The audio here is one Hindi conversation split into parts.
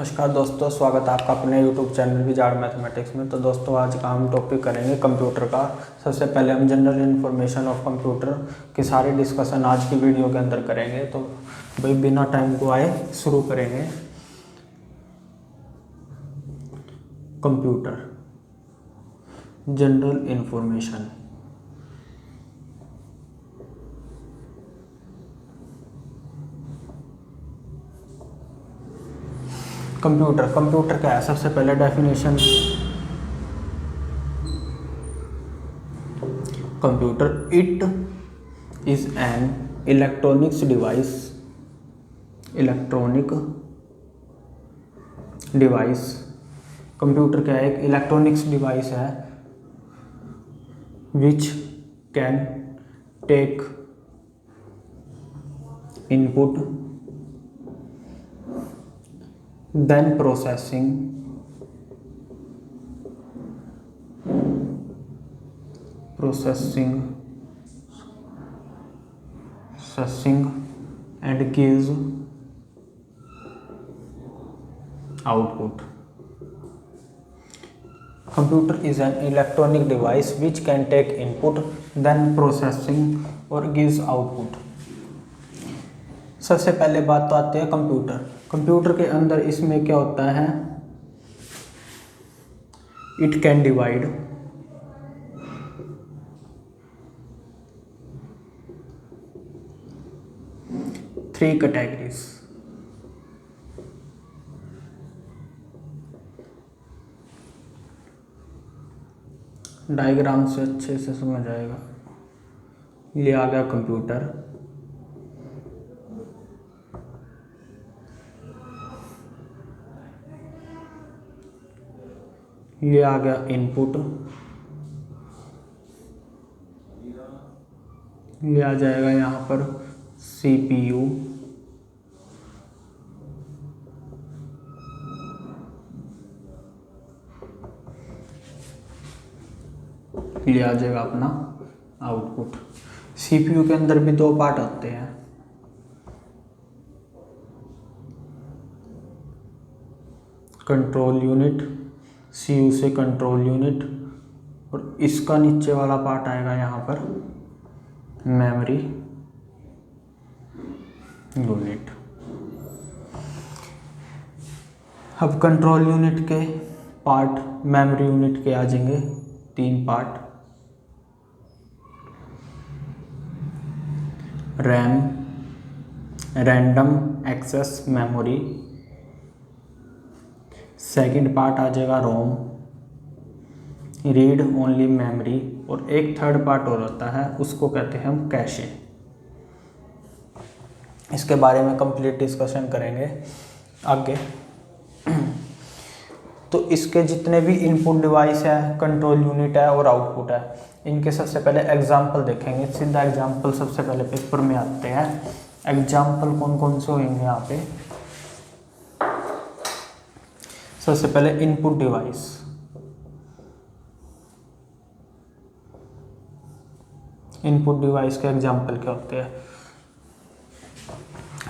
नमस्कार दोस्तों, स्वागत है आपका अपने YouTube चैनल विजार्ड मैथमेटिक्स में। तो दोस्तों, आज का हम टॉपिक करेंगे कंप्यूटर का। सबसे पहले हम जनरल इन्फॉर्मेशन ऑफ कंप्यूटर की सारी डिस्कशन आज की वीडियो के अंदर करेंगे। तो भाई बिना टाइम को आए शुरू करेंगे। Computer general information. कंप्यूटर क्या है? सबसे पहले definition. Computer it is an electronic device. Computer क्या है? एक इलेक्ट्रॉनिक्स डिवाइस है which can take input then processing and gives output. Computer is an electronic device which can take input then processing or gives output. सबसे पहले बात तो आती है कंप्यूटर के अंदर इसमें क्या होता है? It can divide three categories. Diagram से अच्छे से समझ आएगा। ये आ गया कंप्यूटर, ये आ गया इनपुट, ये आ जाएगा यहाँ पर CPU, ये आ जाएगा अपना आउटपुट। CPU के अंदर भी दो पार्ट होते हैं, कंट्रोल यूनिट, CU से कंट्रोल यूनिट, और इसका नीचे वाला पार्ट आएगा यहाँ पर मेमोरी यूनिट। अब कंट्रोल यूनिट के पार्ट मेमोरी यूनिट के आ जाएंगे तीन part. RAM, random access memory. Second part आ जाएगा रोम, रीड ओनली मेमोरी। और एक थर्ड पार्ट और होता है, उसको कहते हैं हम कैशे। इसके बारे में कंप्लीट डिस्कशन करेंगे आगे। तो इसके जितने भी इनपुट डिवाइस है, कंट्रोल यूनिट है और आउटपुट है, इनके सबसे पहले एग्जाम्पल देखेंगे। सीधा एग्जाम्पल सबसे पहले पेपर में आते हैं। एग्जाम्पल कौन कौन से होंगे यहाँ पे? सबसे पहले इनपुट डिवाइस। इनपुट डिवाइस के एग्जाम्पल क्या होते हैं?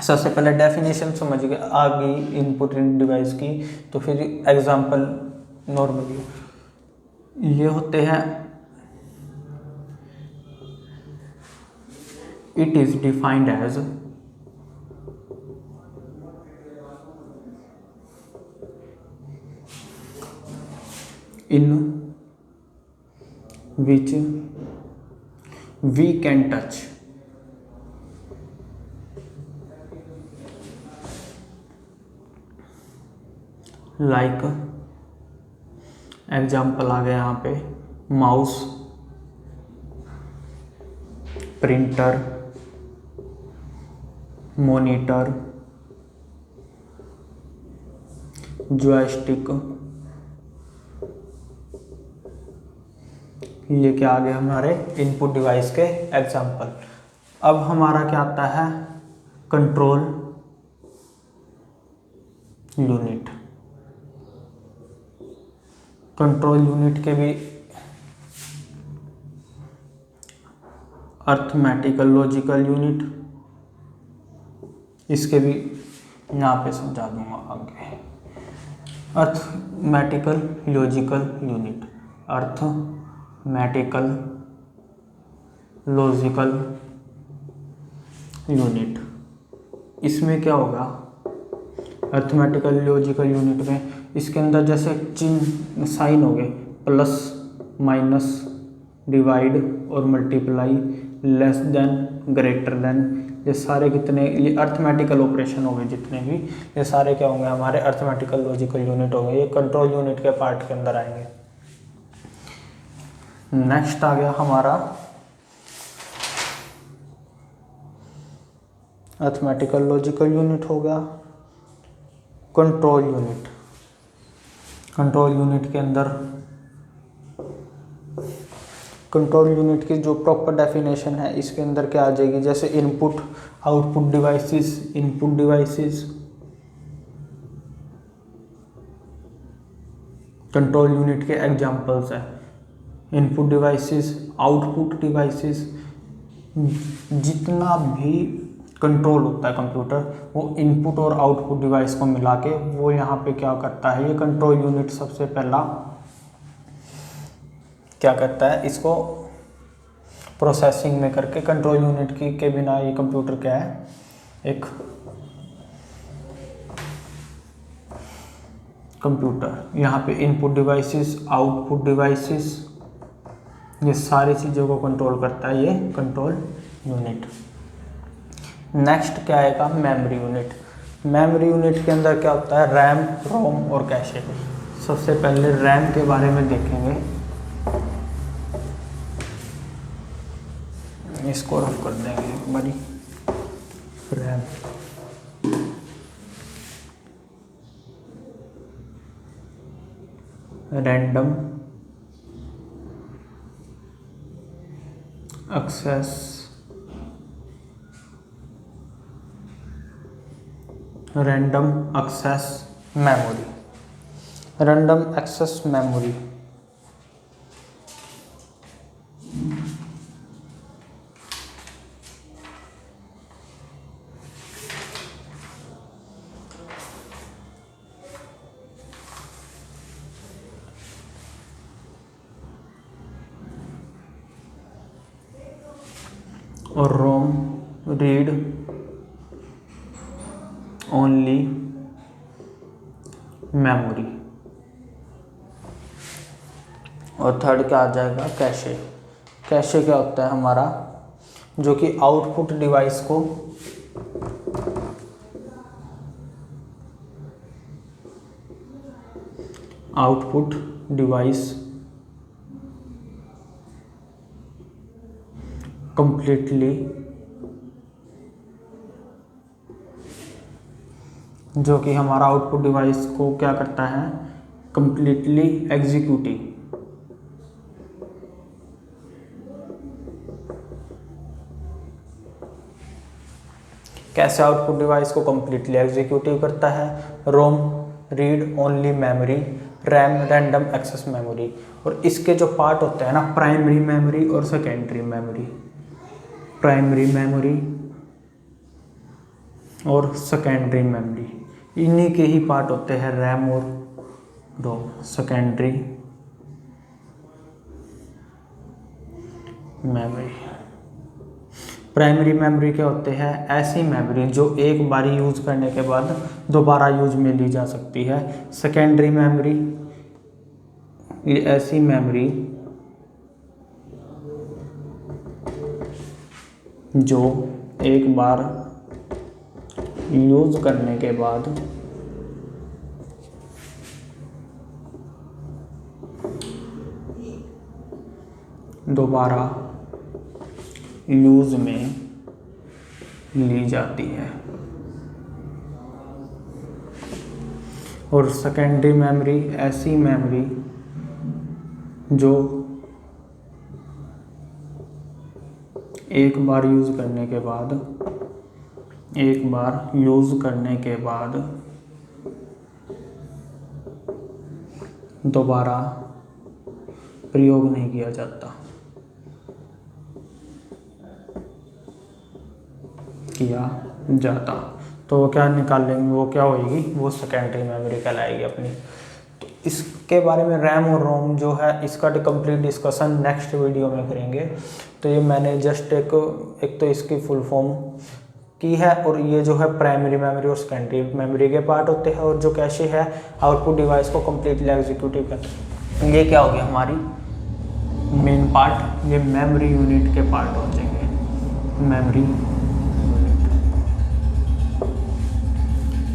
सबसे पहले डेफिनेशन समझ गए आ गई इनपुट डिवाइस की, तो फिर एग्जाम्पल नॉर्मली ये होते हैं। It is defined as in which we can touch like example आ गया यहाँ पे माउस, प्रिंटर, मॉनिटर, जॉयस्टिक। ये क्या आ गया हमारे इनपुट डिवाइस के एग्जाम्पल। अब हमारा क्या आता है? Control unit. कंट्रोल यूनिट के भी अर्थमेटिकल लॉजिकल यूनिट, इसके भी यहाँ पे समझा दूंगा आगे। Arithmetical logical unit, arithmetical logical unit, इसमें क्या होगा, अर्थमेटिकल लॉजिकल यूनिट में इसके अंदर जैसे चिन्ह साइन हो गए, प्लस माइनस डिवाइड और multiply, less than greater than, ये सारे कितने, ये अर्थमेटिकल ऑपरेशन हो गए जितने भी, ये सारे क्या होंगे हमारे अर्थमेटिकल लॉजिकल यूनिट हो गए, ये कंट्रोल यूनिट के पार्ट के अंदर आएंगे। नेक्स्ट आ गया हमारा अर्थमेटिकल लॉजिकल यूनिट हो गया कंट्रोल यूनिट। कंट्रोल यूनिट के अंदर कंट्रोल यूनिट की जो प्रॉपर डेफिनेशन है इसके अंदर क्या आ जाएगी, जैसे input output devices, input devices control unit के एग्जांपल्स हैं, इनपुट डिवाइसेस, आउटपुट डिवाइसेस, जितना भी कंट्रोल होता है कंप्यूटर वो इनपुट और आउटपुट डिवाइस को मिला के वो यहाँ पे क्या करता है, ये कंट्रोल यूनिट सबसे पहला क्या करता है, इसको प्रोसेसिंग में करके, कंट्रोल यूनिट की के बिना ये कंप्यूटर क्या है, एक कंप्यूटर। यहाँ पे इनपुट डिवाइसेस, आउटपुट डिवाइसेस, ये सारी चीज़ों को कंट्रोल करता है ये कंट्रोल यूनिट। नेक्स्ट क्या आएगा, मेमोरी यूनिट। मेमोरी यूनिट के अंदर क्या होता है, रैम, रोम और कैशे। सबसे पहले रैम के बारे में देखेंगे, इसको रफ कर देंगे एक बारी। RAM, random access random access memory, random access memory और रोम, रीड ओनली मेमोरी। और थर्ड क्या आ जाएगा, कैशे। कैशे क्या होता है हमारा, जो कि आउटपुट डिवाइस को कंप्लीटली, जो कि हमारा आउटपुट डिवाइस को क्या करता है, कंप्लीटली एग्जीक्यूटिव, कैसे आउटपुट डिवाइस को कंप्लीटली एग्जीक्यूटिव करता है, ROM, read only memory, RAM, random access memory. और इसके जो पार्ट होते हैं ना, प्राइमरी मेमोरी और सेकेंडरी मेमोरी, प्राइमरी मेमोरी और सेकेंडरी मेमोरी, इन्हीं के ही पार्ट होते हैं रैम और ROM. Secondary memory, primary memory क्या होते हैं, ऐसी मेमोरी जो एक बार यूज़ करने के बाद दोबारा यूज में ली जा सकती है। सेकेंडरी मेमोरी, ये ऐसी मेमोरी जो एक बार यूज करने के बाद दोबारा यूज में ली जाती है। और सेकेंडरी मेमोरी ऐसी मेमोरी जो एक बार यूज करने के बाद दोबारा प्रयोग नहीं किया जाता, तो वो क्या निकाल लेंगे, वो क्या होगी, वो सेकेंडरी मेमोरी कहलाएगी अपनी। इसके बारे में रैम और रोम जो है इसका कंप्लीट डिस्कशन नेक्स्ट वीडियो में करेंगे। तो ये मैंने जस्ट एक तो इसकी फुल फॉर्म की है, और ये जो है प्राइमरी मेमोरी और सेकेंडरी मेमोरी के पार्ट होते हैं, और जो कैशे है आउटपुट डिवाइस को कम्प्लीटली एग्जीक्यूटिव करते हैं। ये क्या हो गया हमारी मेन पार्ट, ये मेमोरी यूनिट के पार्ट हो जाएंगे, मेमोरी यूनिट।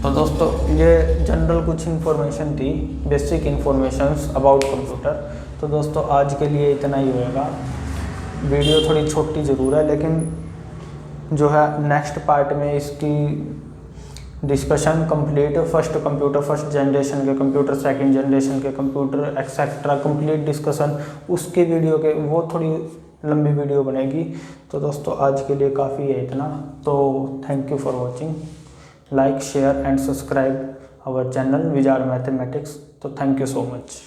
तो दोस्तों ये जनरल कुछ इन्फॉर्मेशन थी, बेसिक इन्फॉर्मेशंस अबाउट कंप्यूटर। तो दोस्तों आज के लिए इतना ही होएगा। वीडियो थोड़ी छोटी ज़रूर है, लेकिन जो है नेक्स्ट पार्ट में इसकी discussion complete, first computer, first generation के कंप्यूटर, सेकंड जनरेशन के कंप्यूटर एक्सेट्रा कंप्लीट डिस्कशन उसकी वीडियो के, वो थोड़ी लंबी वीडियो बनेगी। तो दोस्तों आज के लिए काफ़ी है इतना। तो thank you for watching, like share and subscribe our channel wizard mathematics. तो थैंक यू सो मच।